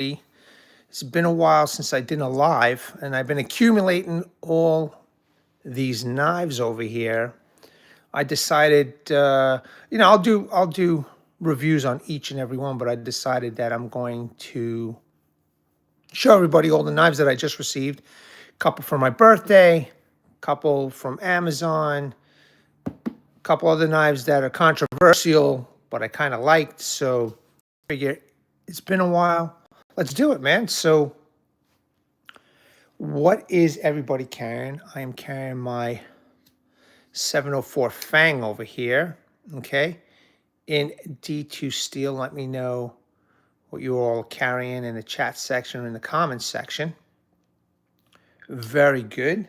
It's been a while since I did a live, and I've been accumulating all these knives over here. I decided, I'll do reviews on each and every one, but I decided that I'm going to show everybody all the knives that I just received. A couple for my birthday, a couple from Amazon, a couple other knives that are controversial, but I kind of liked. So I figure it's been a while. Let's do it, man. So what is everybody carrying? I am carrying my 704 Fang over here, okay, in D2 steel. Let me know what you're all carrying in the chat section or in the comments section. Very good.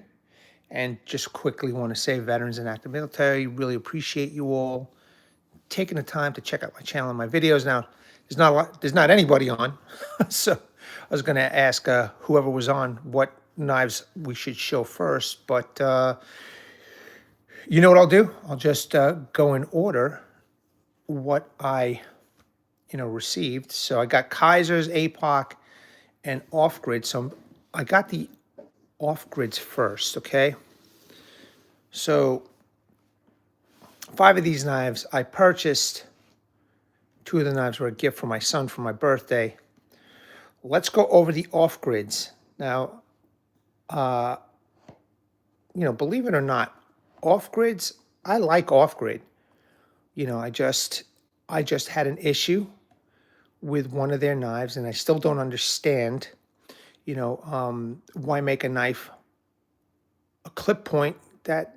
And just quickly want to say, veterans and active military, really appreciate you all taking the time to check out my channel and my videos. Now, there's not anybody on, so I was going to ask whoever was on what knives we should show first, but you know what I'll do? I'll just go in order what I received. So I got Kizer's, Apoch, and off-grid. So I got the off-grids first, okay? So 5 of these knives I purchased. 2 of the knives were a gift from my son for my birthday. Let's go over the off-grids. Now, believe it or not, off-grids, I like off-grid. I just had an issue with one of their knives, and I still don't understand, why make a knife a clip point that,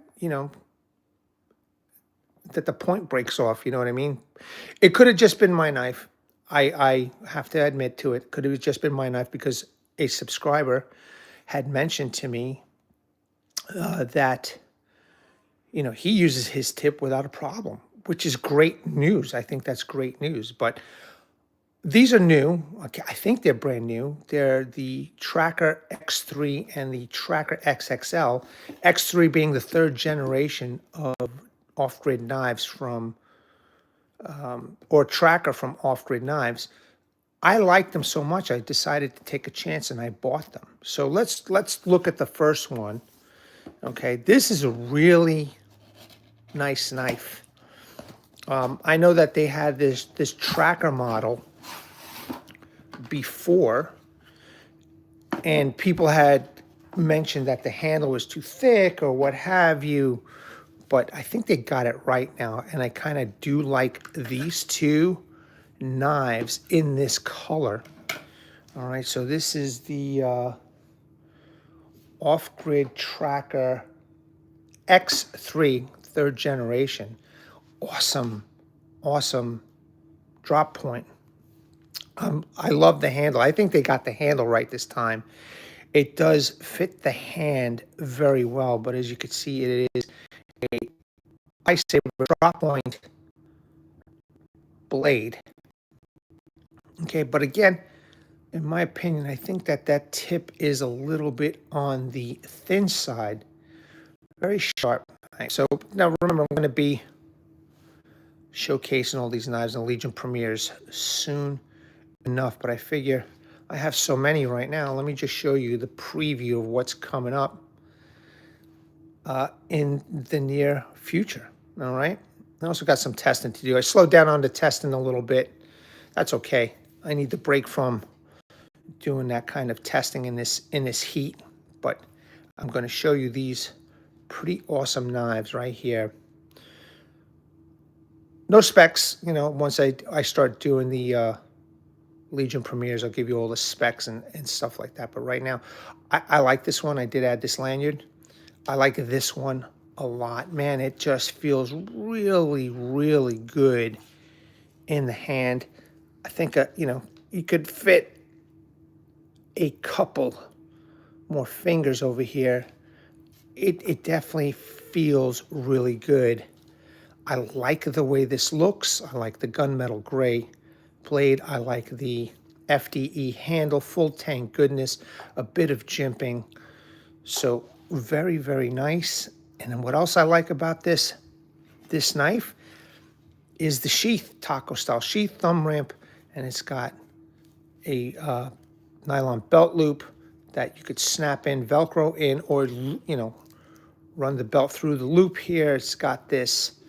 that the point breaks off, you know what I mean? It could have just been my knife. I have to admit to it. Could have just been my knife because a subscriber had mentioned to me that, he uses his tip without a problem, which is great news. I think that's great news. But these are new. Okay, I think they're brand new. They're the Tracker X3 and the Tracker XXL. X3 being the 3rd generation of off-grid knives from, or Tracker from off-grid knives. I liked them so much, I decided to take a chance and I bought them. So let's look at the first one. Okay, this is a really nice knife. I know that they had this Tracker model before, and people had mentioned that the handle was too thick or what have you, but I think they got it right now, and I kind of do like these 2 knives in this color. All right, so this is the off-grid Tracker X3, 3rd generation. Awesome drop point. I love the handle. I think they got the handle right this time. It does fit the hand very well, but as you can see, it is a lightsaber drop point blade. Okay, but again, in my opinion, I think that tip is a little bit on the thin side. Very sharp. So now remember, I'm going to be showcasing all these knives in Legion premieres soon enough, but I figure I have so many right now. Let me just show you the preview of what's coming up in the near future. All right. I also got some testing to do. I slowed down on the testing a little bit. That's okay. I need to break from doing that kind of testing in this heat, but I'm going to show you these pretty awesome knives right here. No specs, once I start doing the Legion premieres, I'll give you all the specs and stuff like that. But right now, I like this one. I did add this lanyard. I like this one a lot. Man, it just feels really, really good in the hand. I think, you could fit a couple more fingers over here. It definitely feels really good. I like the way this looks. I like the gunmetal gray blade. I like the FDE handle, full tank goodness, a bit of jimping. So very, very nice. And then what else I like about this knife is the sheath, taco style sheath, thumb ramp, and it's got a nylon belt loop that you could snap in, Velcro in, or, you know, run the belt through the loop here. It's got this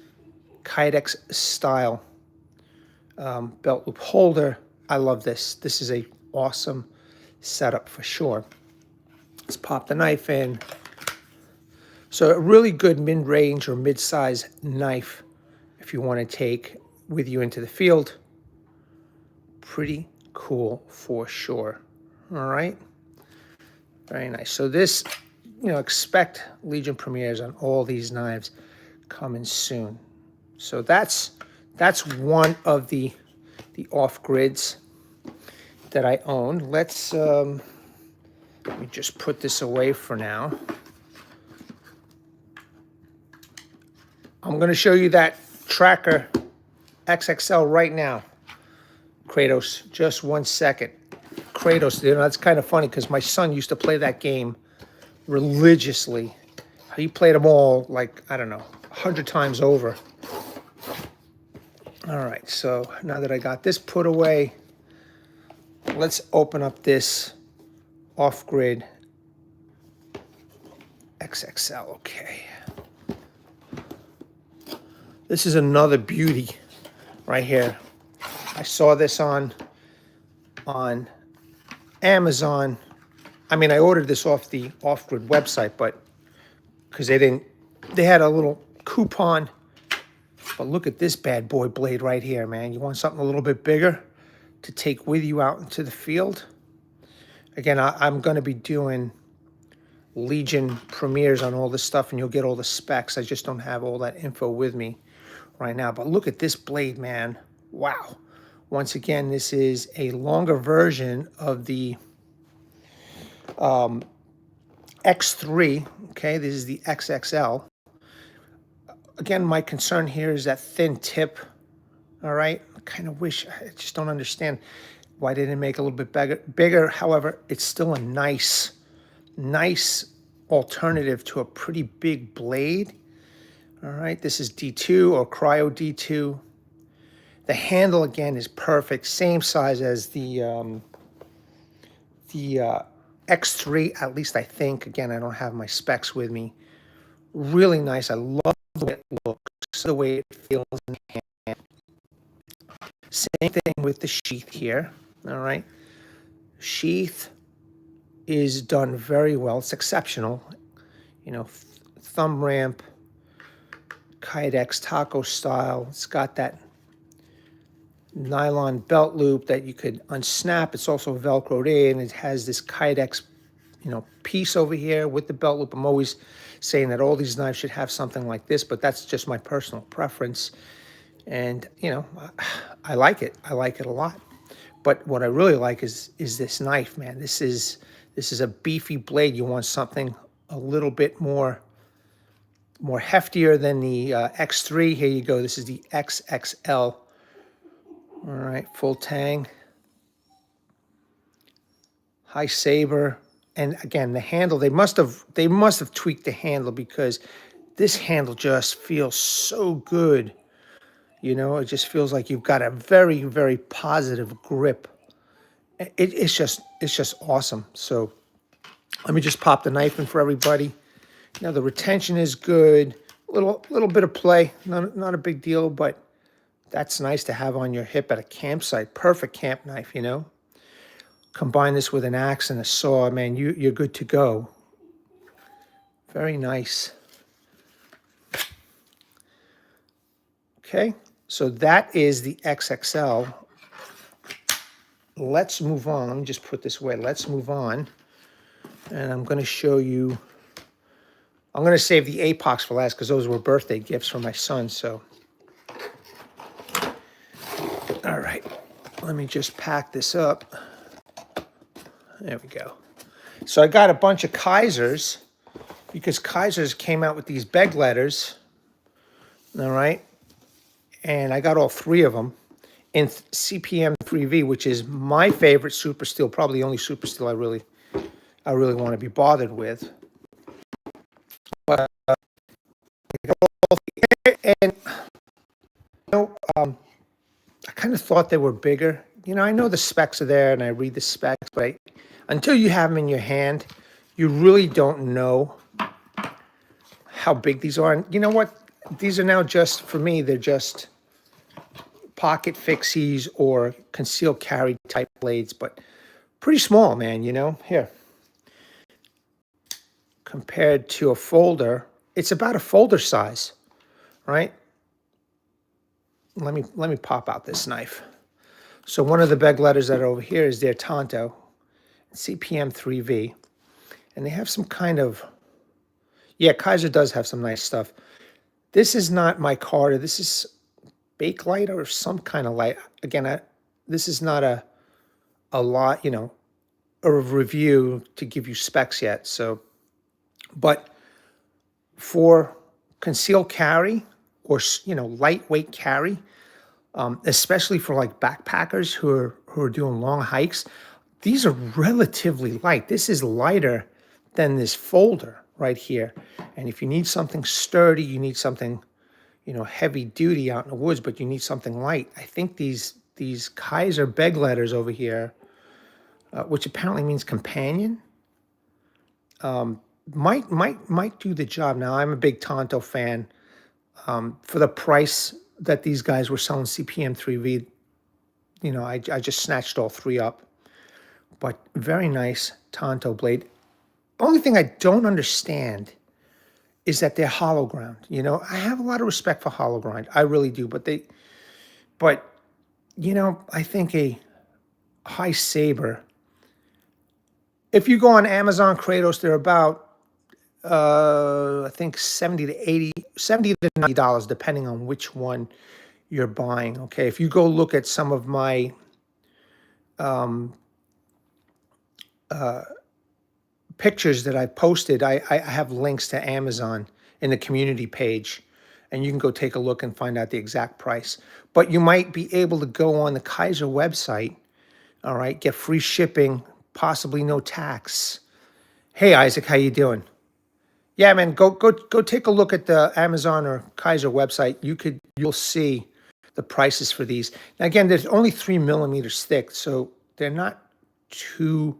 Kydex style belt loop holder. I love this. This is a awesome setup for sure. Let's pop the knife in. So a really good mid-range or mid-size knife if you want to take with you into the field. Pretty cool for sure. All right. Very nice. So this, you know, expect Legion premieres on all these knives coming soon. So that's one of the off-grids that I own. Let me just put this away for now. I'm going to show you that Tracker XXL right now. Kratos, just 1 second. Kratos, you know, that's kind of funny because my son used to play that game religiously. He played them all, like, I don't know, 100 times over. All right, so now that I got this put away, let's open up this off-grid XXL. Okay. This is another beauty right here. I saw this on Amazon. I mean, I ordered this off the off-grid website, but because they had a little coupon. But look at this bad boy blade right here, man. You want something a little bit bigger to take with you out into the field? Again, I'm going to be doing Legion premieres on all this stuff, and you'll get all the specs. I just don't have all that info with me right now. But look at this blade, man. Wow. Once again, this is a longer version of the X3. Okay, this is the XXL. Again, my concern here is that thin tip. All right, I kind of wish, I just don't understand why they didn't make it a little bit bigger. However, it's still a nice alternative to a pretty big blade. All right, this is D2 or Cryo D2. The handle, again, is perfect. Same size as the X3, at least I think. Again, I don't have my specs with me. Really nice. I love the way it looks, the way it feels in the hand. Same thing with the sheath here. All right. Sheath is done very well. It's exceptional. You know, thumb ramp, Kydex taco style. It's got that nylon belt loop that you could unsnap. It's also Velcroed in. It has this Kydex, you know, piece over here with the belt loop. I'm always saying that all these knives should have something like this, but that's just my personal preference. And, you know, I like it. I like it a lot. But what I really like is this knife, man. This is a beefy blade. You want something a little bit more heftier than the X3. Here you go. This is the XXL. All right, full tang, high saber, and again the handle. They must have tweaked the handle because this handle just feels so good. You know, it just feels like you've got a very, very positive grip. It's just awesome. So let me just pop the knife in for everybody. Now the retention is good. Little bit of play, not a big deal, but that's nice to have on your hip at a campsite. Perfect camp knife, you know. Combine this with an axe and a saw, man, you're good to go. Very nice. Okay, so that is the XXL. Let's move on. Let me just put this away. Let's move on. And I'm going to show you. I'm going to save the Apochs for last because those were birthday gifts for my son. So, all right. Let me just pack this up. There we go. So I got a bunch of Kizers because Kizers came out with these Begleiters. All right. And I got all three of them in CPM 3V, which is my favorite super steel, probably the only super steel I really want to be bothered with. But and you know, I kind of thought they were bigger I know the specs are there and I read the specs, but until you have them in your hand, you really don't know how big these are. And you know what? These are now just, for me, they're just pocket fixies or concealed carry type blades, but pretty small, man, Here, compared to a folder, it's about a folder size, right? Let me pop out this knife. So one of the Begleiters that are over here is their Tonto CPM 3V, and they have some kind of, yeah, Kizer does have some nice stuff. This is not my Carter. This is Begleiter or some kind of light. Again, this is not a lot, a review to give you specs yet. So, but for concealed carry or, lightweight carry, especially for like backpackers who are doing long hikes, these are relatively light. This is lighter than this folder right here. And if you need something sturdy, you need something, heavy duty out in the woods, but you need something light. I think these Kizer Begleiters over here, which apparently means companion, might do the job. Now, I'm a big Tonto fan. For the price that these guys were selling CPM 3V, I just snatched all three up. But very nice Tonto blade. Only thing I don't understand is that they're hollow ground. I have a lot of respect for hollow grind. I really do. But I think a high saber, if you go on Amazon Kratos, they're about, I think $70 to $90, depending on which one you're buying. Okay, if you go look at some of my pictures that I posted, I have links to Amazon in the community page, and you can go take a look and find out the exact price. But you might be able to go on the Kizer website, all right, get free shipping, possibly no tax. Hey, Isaac, how you doing? Yeah, man, go take a look at the Amazon or Kizer website. You'll see the prices for these. Now, again, there's only 3 millimeters thick, so they're not too,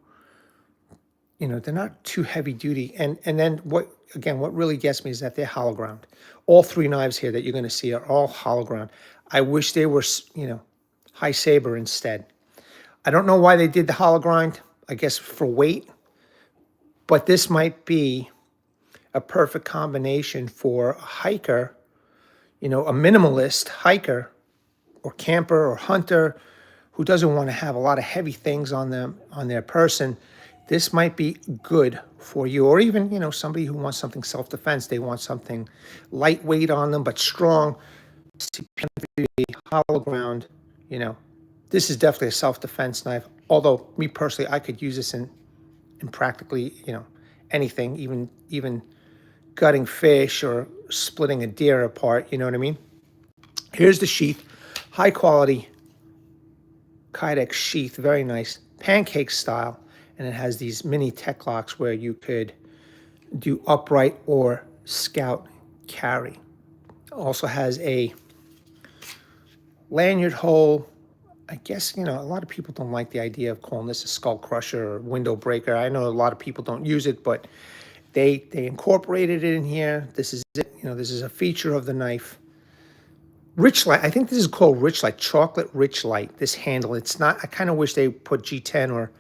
they're not too heavy duty. And then what really gets me is that they're hollow ground. All three knives here that you're going to see are all hollow ground. I wish they were, high saber instead. I don't know why they did the hollow grind. I guess for weight, but this might be a perfect combination for a hiker, a minimalist hiker or camper or hunter who doesn't want to have a lot of heavy things on their person. This might be good for you. Or even, somebody who wants something self-defense. They want something lightweight on them, but strong, hollow ground. This is definitely a self-defense knife. Although, me personally, I could use this in practically, anything, even gutting fish or splitting a deer apart, you know what I mean? Here's the sheath. High quality Kydex sheath, very nice. Pancake style. And it has these mini tech locks where you could do upright or scout carry. Also has a lanyard hole. I guess, a lot of people don't like the idea of calling this a skull crusher or window breaker. I know a lot of people don't use it, but they incorporated it in here. This is it. This is a feature of the knife. Rich light. I think this is called rich light, chocolate rich light, this handle. It's not, I kind of wish they put G10 or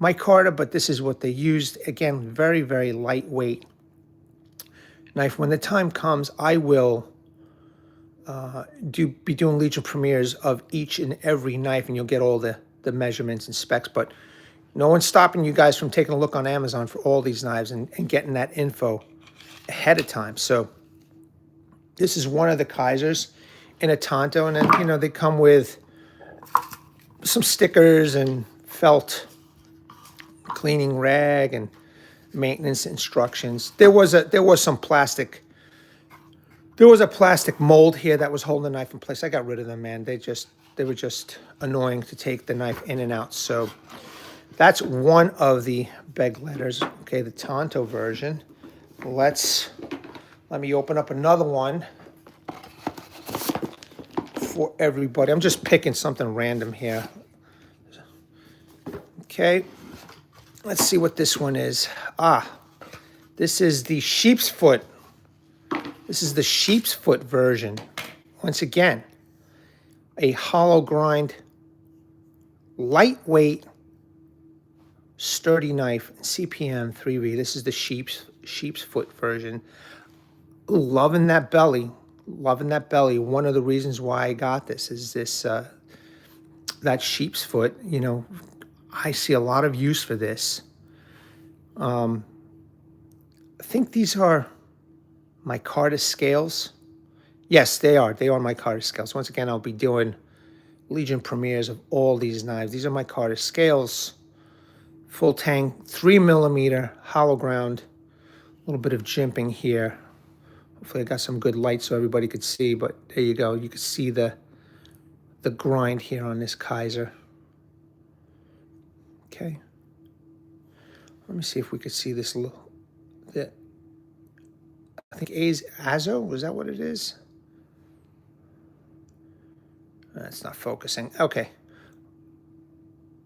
micarta, but this is what they used. Again, very, very lightweight knife. When the time comes, I will be doing Legion premieres of each and every knife, and you'll get all the measurements and specs. But no one's stopping you guys from taking a look on Amazon for all these knives and getting that info ahead of time. So this is one of the Kizers in a Tonto, and then they come with some stickers and felt cleaning rag and maintenance instructions. There was some plastic. There was a plastic mold here that was holding the knife in place. I got rid of them, man. They were just annoying to take the knife in and out. So that's one of the Begleiters. Okay, the Tonto version. Let me open up another one for everybody. I'm just picking something random here. Okay, let's see what this one is. This is the sheep's foot. This is the sheep's foot version. Once again, a hollow grind, lightweight, sturdy knife, CPM 3V. This is the sheep's foot version. Loving that belly. Loving that belly. One of the reasons why I got this is this that sheep's foot. You know, I see a lot of use for this. I think these are micarta scales. Yes, they are. They are micarta scales. Once again, I'll be doing Legion premieres of all these knives. These are micarta scales. Full tang, 3mm, hollow ground. A little bit of jimping here. Hopefully I got some good light so everybody could see, but there you go. You can see the grind here on this Kizer. Okay. Let me see if we could see this little, I think Azo, was that what it is? That's not focusing. Okay.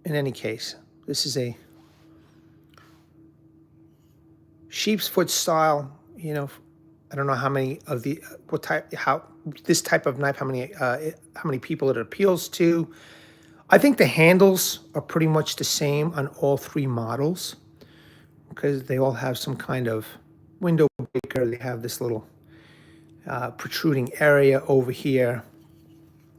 In any case, this is a sheep's foot style. You know, I don't know how many of the this type of knife, how many people it appeals to. I think the handles are pretty much the same on all three models because they all have some kind of window breaker. They have this little protruding area over here.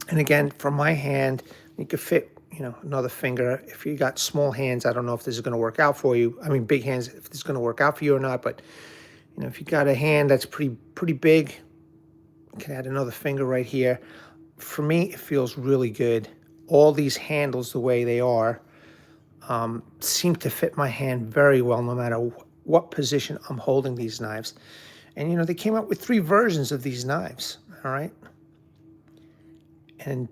And again, for my hand, you could fit, you know, another finger. If you got small hands, I don't know if this is going to work out for you. I mean, big hands, if this is going to work out for you or not. But, you know, if you got a hand that's pretty big, you can add another finger right here. For me, it feels really good. All these handles, the way they are, seem to fit my hand very well, no matter what position I'm holding these knives. And, you know, they came out with 3 versions of these knives, all right? And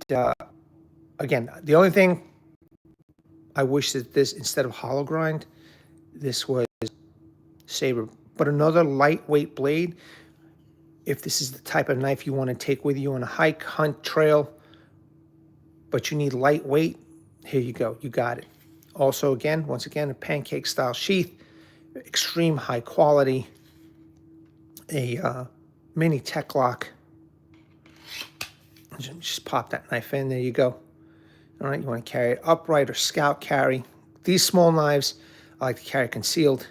again, the only thing I wish that this, instead of hollow grind, this was saber. But another lightweight blade, if this is the type of knife you want to take with you on a hike, hunt, trail, but you need lightweight, here you go, you got it. Also, again, once again, a pancake style sheath, extreme high quality, a mini tech lock. Just pop that knife in. There you go. All right, you want to carry it upright or scout carry. These small knives, I like to carry concealed.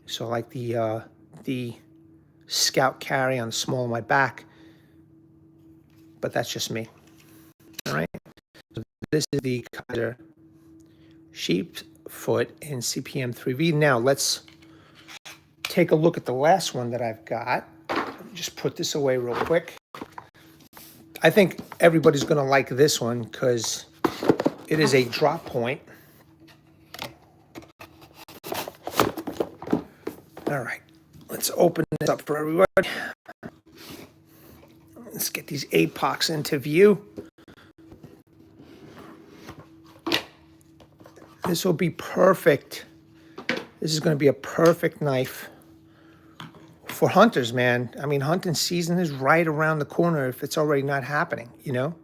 So I like the scout carry on the small of my back. But that's just me. All right. So this is the Kizer sheep's foot in CPM 3V. Now let's take a look at the last one that I've got. Let me just put this away real quick. I think everybody's going to like this one because it is a drop point. All right, let's open this up for everybody. Let's get these Apochs into view. This will be perfect. This is going to be a perfect knife for hunters, man. I mean, hunting season is right around the corner if it's already not happening, you know?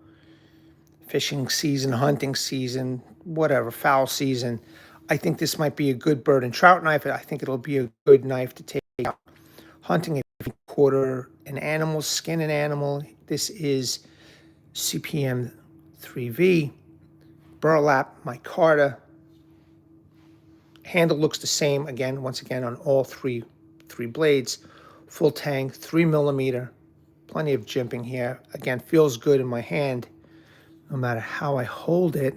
Fishing season, hunting season, whatever, fowl season. I think this might be a good bird and trout knife. I think it'll be a good knife to take out hunting. If you quarter an animal, skin an animal, this is CPM 3V, burlap, micarta. Handle looks the same, again, once again, on all three blades. Full tang, 3mm, plenty of jimping here. Again, feels good in my hand. No matter how I hold it,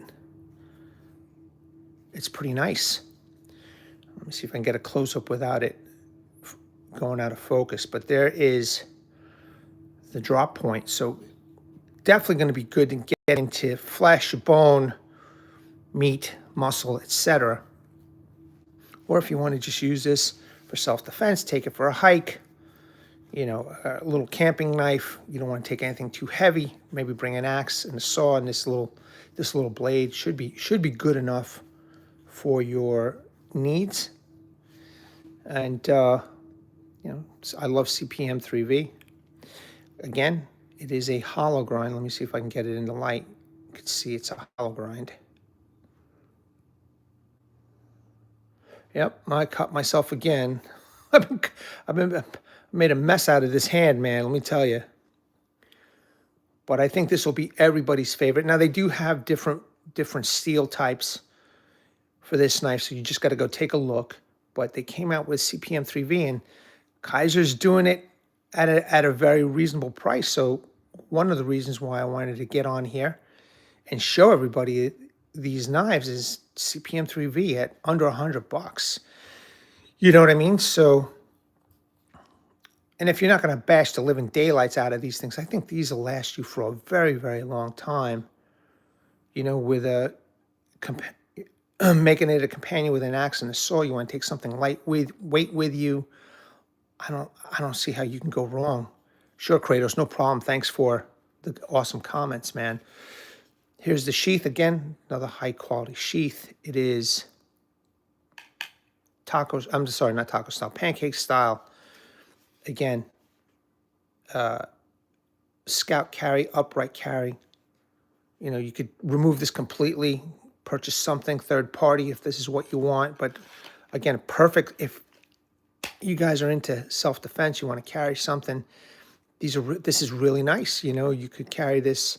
it's pretty nice. Let me see if I can get a close-up without it going out of focus. But there is the drop point. So definitely going to be good to get into flesh, bone, meat, muscle, etc. Or if you want to just use this for self-defense, take it for a hike. You know, a little camping knife. You don't want to take anything too heavy. Maybe bring an axe and a saw, and this little blade should be good enough for your needs. And you know, I love CPM 3V. Again, it is a hollow grind. Let me see if I can get it in the light. You can see it's a hollow grind. Yep, I cut myself again. I've been made a mess out of this hand, man. Let me tell you. But I think this will be everybody's favorite. Now they do have different steel types for this knife, so you just got to go take a look. But they came out with CPM 3V, and Kizer's doing it at a very reasonable price. So one of the reasons why I wanted to get on here and show everybody these knives is CPM 3V at under $100. You know what I mean? So, and if you're not going to bash the living daylights out of these things, I think these will last you for a very, very long time. You know, with a making it a companion with an axe and a saw, you want to take something weight with you. I don't see how you can go wrong. Sure, Kratos, no problem. Thanks for the awesome comments, man. Here's the sheath again, another high quality sheath. It is tacos. I'm sorry, not taco style, pancake style. Again, scout carry, upright carry. You know, you could remove this completely, purchase something third party if this is what you want. But again, perfect if you guys are into self-defense, you want to carry something. This is really nice. You know, you could carry this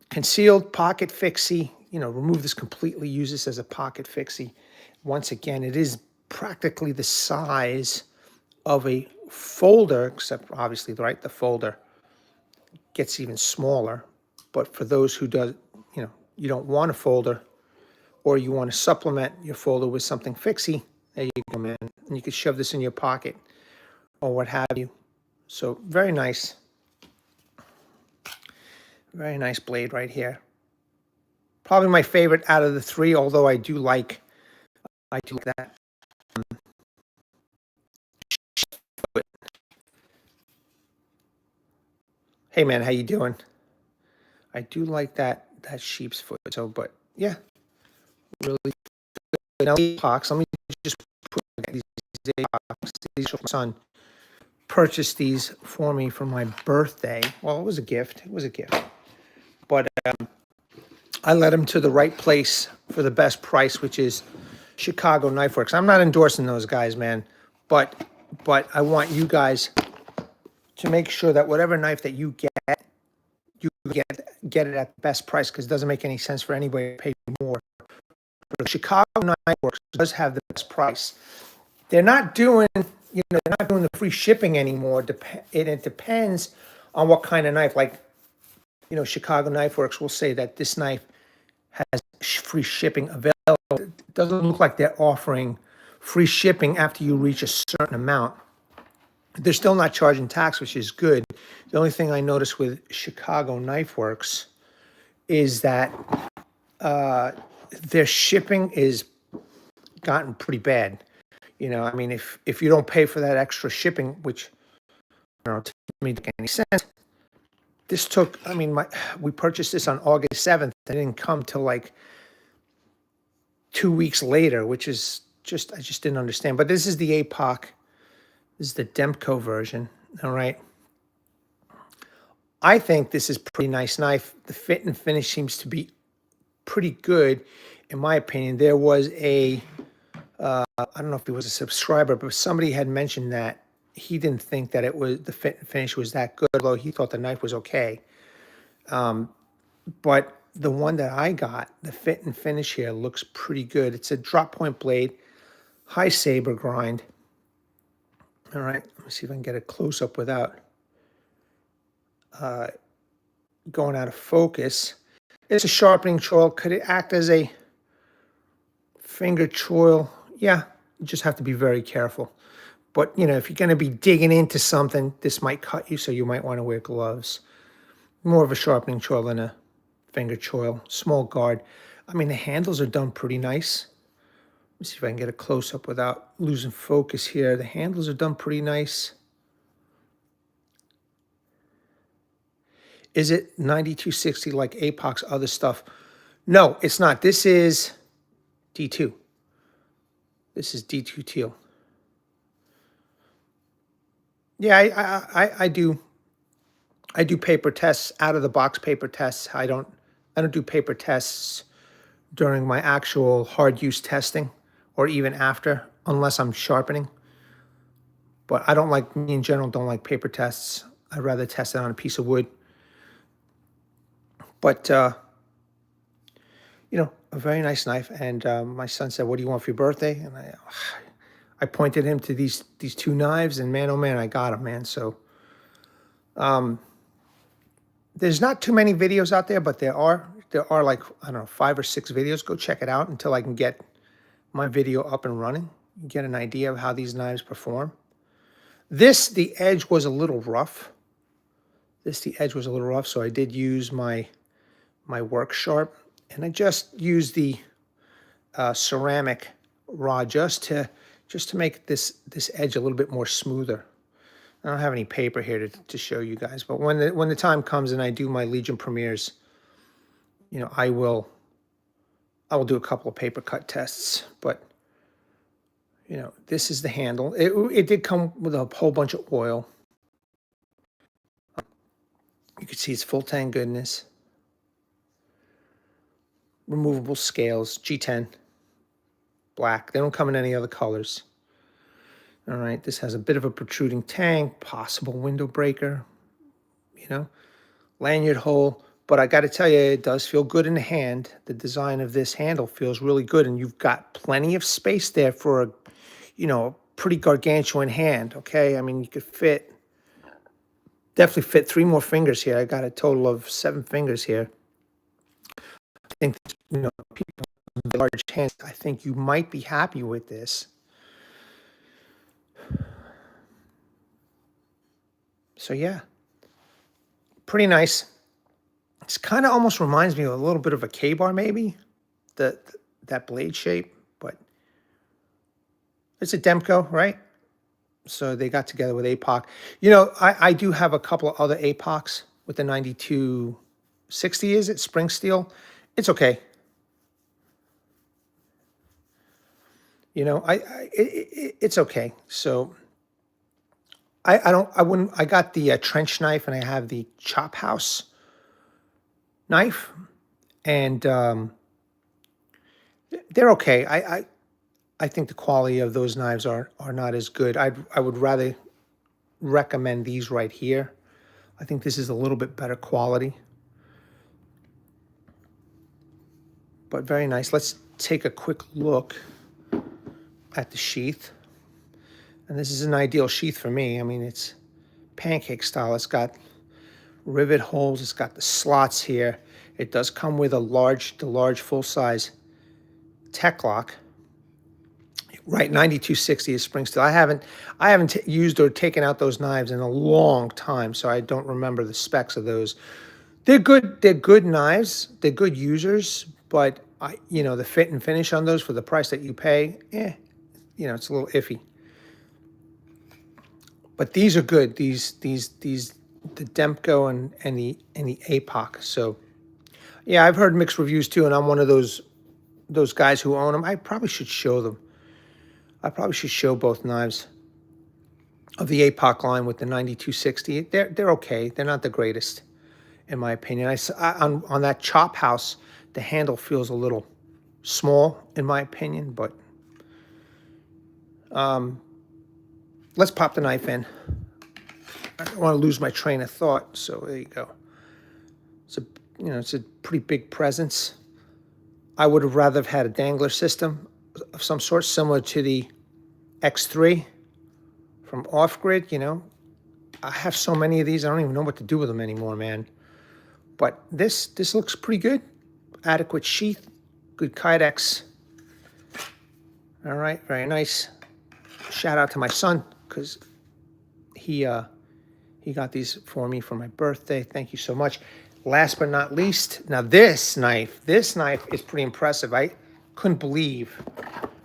concealed pocket fixie. You know, remove this completely, use this as a pocket fixie. Once again, it is practically the size of a folder, except obviously, right, the folder gets even smaller. But for those who you don't want a folder, or you want to supplement your folder with something fixie, there you go, man. And you can shove this in your pocket or what have you. So very nice. Very nice blade right here. Probably my favorite out of the three, although I do like that. Hey man, how you doing? I do like that sheep's foot. So, but yeah, really good. Now, Apoch, let me just put these Apochs. These from my son purchased these for me for my birthday. Well, it was a gift. It was a gift. But I led him to the right place for the best price, which is Chicago Knife Works. I'm not endorsing those guys, man, but I want you guys to make sure that whatever knife that you get it at the best price, because it doesn't make any sense for anybody to pay more. But Chicago Knife Works does have the best price. They're not doing, they're not doing the free shipping anymore. It depends on what kind of knife. Like, Chicago Knife Works will say that this knife has free shipping available. It doesn't look like they're offering free shipping after you reach a certain amount. They're still not charging tax, which is good. The only thing I noticed with Chicago Knife Works is that their shipping is gotten pretty bad. I mean, if you don't pay for that extra shipping, which I don't know, to me doesn't make any sense. This took, we purchased this on August 7th. It didn't come till like 2 weeks later, which is I just didn't understand. But this is the Apoch. This is the Demco version. All right. I think this is a pretty nice knife. The fit and finish seems to be pretty good, in my opinion. There was I don't know if he was a subscriber, but somebody had mentioned that he didn't think that the fit and finish was that good, although he thought the knife was okay. But the one that I got, the fit and finish here looks pretty good. It's a drop point blade, high saber grind. All right, let me see if I can get a close up without going out of focus. It's a sharpening choil. Could it act as a finger choil? Yeah, you just have to be very careful. But, if you're going to be digging into something, this might cut you, so you might want to wear gloves. More of a sharpening choil than a finger choil. Small guard. The handles are done pretty nice. Let me see if I can get a close-up without losing focus here. The handles are done pretty nice. Is it 9260 like Apoch's other stuff? No, it's not. This is D2. This is D2 teal. Yeah, I do paper tests, out of the box paper tests. I don't do paper tests during my actual hard use testing or even after, unless I'm sharpening. But I don't like, me in general, don't like paper tests. I'd rather test it on a piece of wood. But, you know, a very nice knife. And my son said, what do you want for your birthday? And I pointed him to these two knives, and man, oh man, I got them, man. So there's not too many videos out there, but there are like, I don't know, 5 or 6 videos. Go check it out until I can get my video up and running. You get an idea of how these knives perform. The edge was a little rough. The edge was a little rough, so I did use my work sharp, and I just used the ceramic rod just to make this edge a little bit more smoother. I don't have any paper here to show you guys, but when the time comes and I do my Legion premieres, you know, I will do a couple of paper cut tests. But you know, this is the handle. It did come with a whole bunch of oil. You can see it's full tang goodness. Removable scales, G10, black. They don't come in any other colors. All right, this has a bit of a protruding tang, possible window breaker, you know, lanyard hole. But I got to tell you, it does feel good in the hand. The design of this handle feels really good, and you've got plenty of space there for a, you know, a pretty gargantuan hand, okay? I mean, you could definitely fit 3 more fingers here. I got a total of 7 fingers here. I think, you know, people with large hands, I think you might be happy with this. So yeah, pretty nice. It's kind of almost reminds me of a little bit of a K-bar, maybe, that blade shape, but it's a Demco, right? So they got together with Apoch. You know, I do have a couple of other Apochs with the 9260, is it? Spring steel. It's okay. You know, it's okay. So I got the trench knife, and I have the Chop House knife, and they're okay. I think the quality of those knives are not as good. I would rather recommend these right here. I think this is a little bit better quality, but very nice. Let's take a quick look at the sheath. And this is an ideal sheath for me. I mean, it's pancake style. It's got rivet holes. It's got the slots here. It does come with the large full-size tech lock. Right, 9260 is spring steel. I haven't used or taken out those knives in a long time, so I don't remember the specs of those. They're good. They're good knives. They're good users, but you know, the fit and finish on those for the price that you pay, you know, it's a little iffy. But these are good. These the Demco and the Apoch. So yeah, I've heard mixed reviews too, and I'm one of those guys who own them. I probably should show them. I probably should show both knives of the Apoch line with the 9260. They're okay. They're not the greatest, in my opinion. On that Chop House, the handle feels a little small, in my opinion, but let's pop the knife in. I don't want to lose my train of thought, so there you go. It's a pretty big presence. I would have rather have had a dangler system of some sort, similar to the X3 from Off Grid. You know, I have so many of these, I don't even know what to do with them anymore, man. But this looks pretty good. Adequate sheath, good Kydex. All right, very nice. Shout out to my son, because he got these for me for my birthday. Thank you so much. Last but not least, now this knife is pretty impressive. I couldn't believe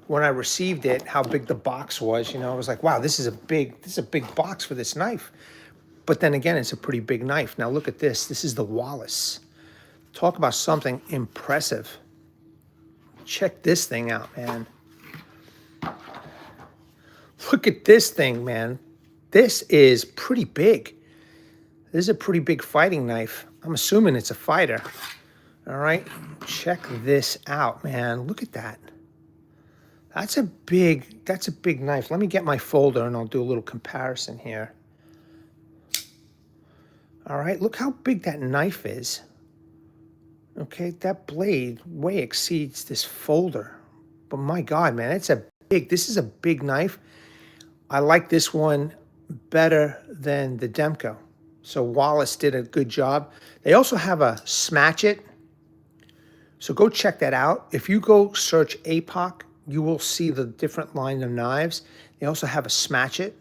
when I received it how big the box was. You know, I was like, wow, this is a big box for this knife. But then again, it's a pretty big knife. Now look at this. This is the Wallace. Talk about something impressive. Check this thing out, man. Look at this thing, man. This is pretty big. This is a pretty big fighting knife. I'm assuming it's a fighter. All right, check this out, man. Look at that. That's a big knife. Let me get my folder and I'll do a little comparison here. All right, look how big that knife is. Okay, that blade way exceeds this folder. But my God, man, this is a big knife. I like this one better than the Demco. So Wallace did a good job. They also have a Smatch It. So go check that out. If you go search Apoch, you will see the different line of knives. They also have a Smatch It.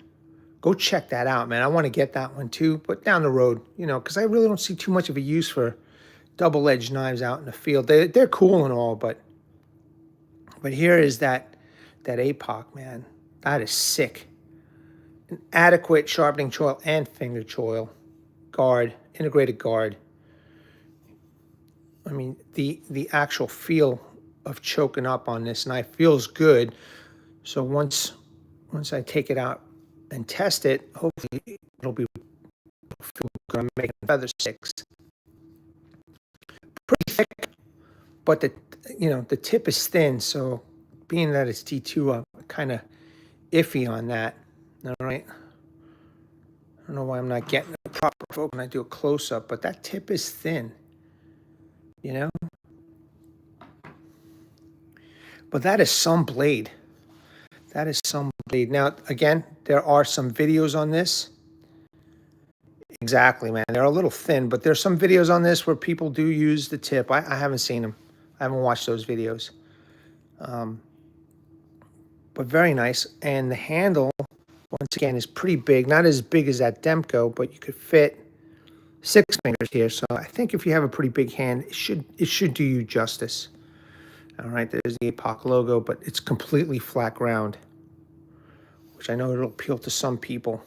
Go check that out, man. I want to get that one too, but down the road, because I really don't see too much of a use for double-edged knives out in the field. They're cool and all, but here is that Apoch, man. That is sick. An adequate sharpening choil and finger choil. Guard, integrated guard. I mean, the actual feel of choking up on this knife feels good. So once I take it out and test it, hopefully it'll be good. I'm making feather sticks. Pretty thick, but the tip is thin. So being that it's T2, I'm kind of iffy on that. All right. I don't know why I'm not getting a proper focus when I do a close up, but that tip is thin. But that is some blade. That is some blade. Now, again, there are some videos on this. Exactly, man. They're a little thin, but there's some videos on this where people do use the tip. I haven't seen them. I haven't watched those videos. But very nice. And the handle, once again, is pretty big. Not as big as that Demco, but you could fit 6 fingers here. So I think if you have a pretty big hand, it should do you justice. All right, there's the Apoch logo, but it's completely flat ground, which I know it'll appeal to some people.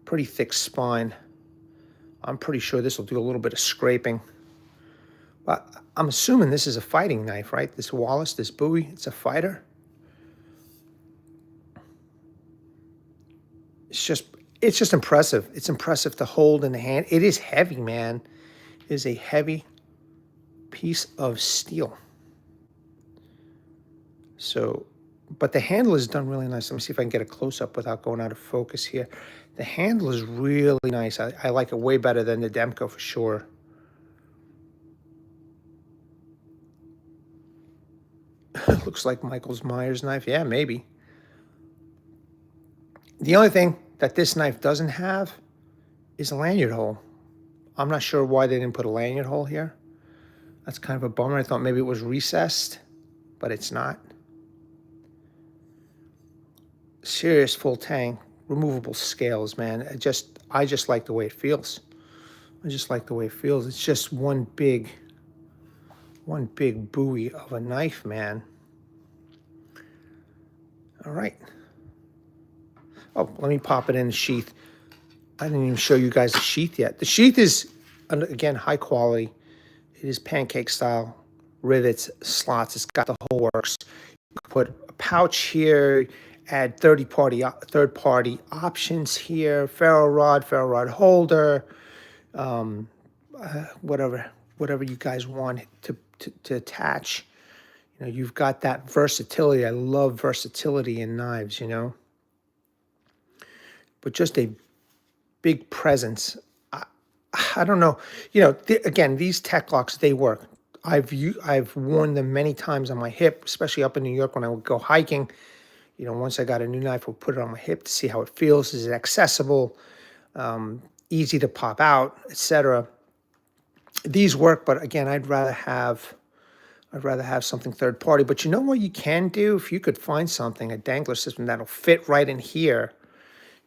Pretty thick spine. I'm pretty sure this will do a little bit of scraping. But I'm assuming this is a fighting knife, right? This Wallace, this Bowie, it's a fighter. It's just impressive. It's impressive to hold in the hand. It is heavy, man. It is a heavy piece of steel. So, but the handle is done really nice. Let me see if I can get a close-up without going out of focus here. The handle is really nice. I like it way better than the Demco for sure. Looks like Michael Myers knife. Yeah, maybe. The only thing that this knife doesn't have is a lanyard hole. I'm not sure why they didn't put a lanyard hole here. That's kind of a bummer. I thought maybe it was recessed, but it's not. Serious full tang, removable scales, man. I just like the way it feels. I just like the way it feels. It's just one big buoy of a knife, man. All right. Oh, let me pop it in the sheath. I didn't even show you guys the sheath yet. The sheath is, again, high quality. It is pancake style, rivets, slots. It's got the whole works. You can put a pouch here, add third-party options here, ferro rod holder, whatever you guys want to attach. You've got that versatility. I love versatility in knives, But just a big presence. I don't know. Again, these tech locks, they work. I've worn them many times on my hip, especially up in New York when I would go hiking. Once I got a new knife, I'll put it on my hip to see how it feels. Is it accessible? Easy to pop out, etc. These work, but again, I'd rather have something third party. But you know what you can do? If you could find something, a dangler system that'll fit right in here,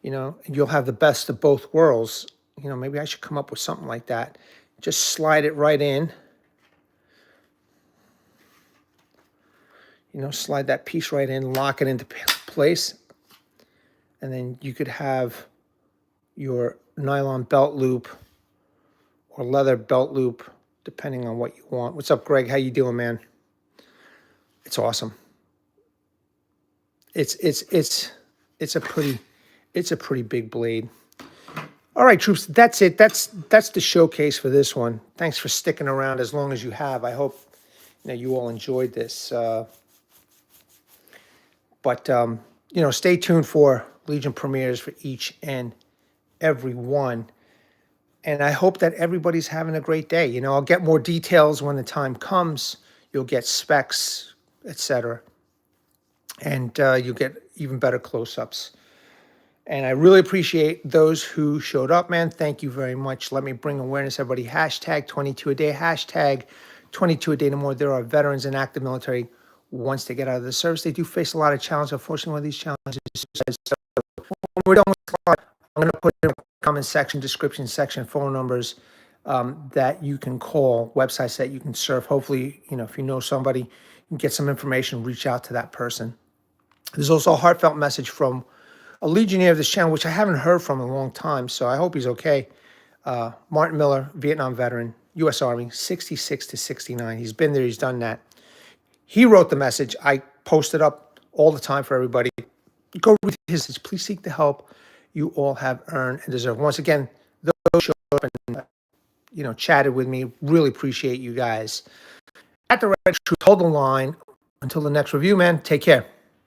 and you'll have the best of both worlds. Maybe I should come up with something like that. Just slide it right in. Slide that piece right in, lock it into place. And then you could have your nylon belt loop or leather belt loop, depending on what you want. What's up, Greg? How you doing, man? It's awesome. It's a pretty big blade. All right, troops, that's it. That's the showcase for this one. Thanks for sticking around as long as you have. I hope you all enjoyed this. But, stay tuned for Legion premieres for each and every one. And I hope that everybody's having a great day. I'll get more details when the time comes. You'll get specs, etc. And you'll get even better close-ups. And I really appreciate those who showed up, man. Thank you very much. Let me bring awareness, everybody. Hashtag 22 a day. Hashtag 22 a day no more. There are veterans in active military. Once they get out of the service, they do face a lot of challenges. Unfortunately, one of these challenges is suicide. So when we're done with the slide, I'm going to put in the comment section, description section, phone numbers that you can call, websites that you can surf. Hopefully, if you know somebody, you can get some information, reach out to that person. There's also a heartfelt message from a Legionnaire of this channel, which I haven't heard from in a long time, so I hope he's okay. Martin Miller, Vietnam veteran, U.S. Army, 66 to 69. He's been there. He's done that. He wrote the message. I post it up all the time for everybody. Go read his message. Please seek the help you all have earned and deserve. Once again, those who showed up and chatted with me, really appreciate you guys. At the Red Truth, hold the line. Until the next review, man, take care.